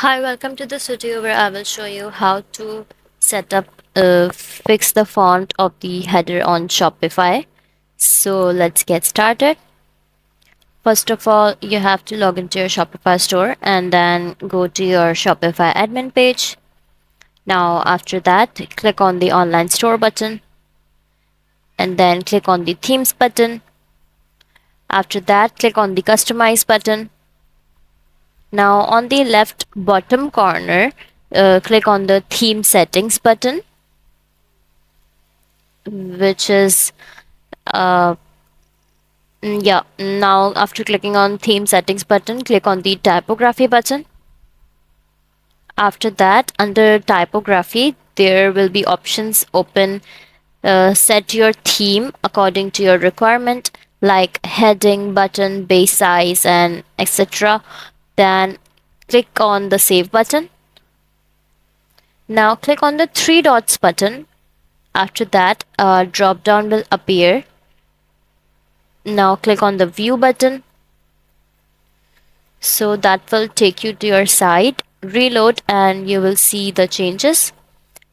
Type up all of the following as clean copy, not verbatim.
Hi, welcome to this video where I will show you how to fix the font of the header on Shopify. So let's get started. First of all, you have to log into your Shopify store and then go to your Shopify admin page. Now, after that, click on the online store button and then click on the themes button. After that, click on the customize button. Now, on the left bottom corner, click on the theme settings button, which is uh, yeah. Now after clicking on theme settings button, click on the typography button. After that, under typography, there will be options open. Set your theme according to your requirement, like heading, button, base size, and etc. Then click on the save button. Now click on the three dots button. After that, a drop down will appear. Now click on the view button. So that will take you to your site. Reload and you will see the changes.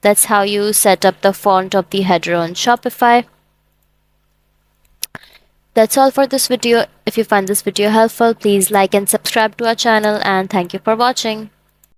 That's how you set up the font of the header on Shopify. That's all for this video. If you find this video helpful, please like and subscribe to our channel, and thank you for watching.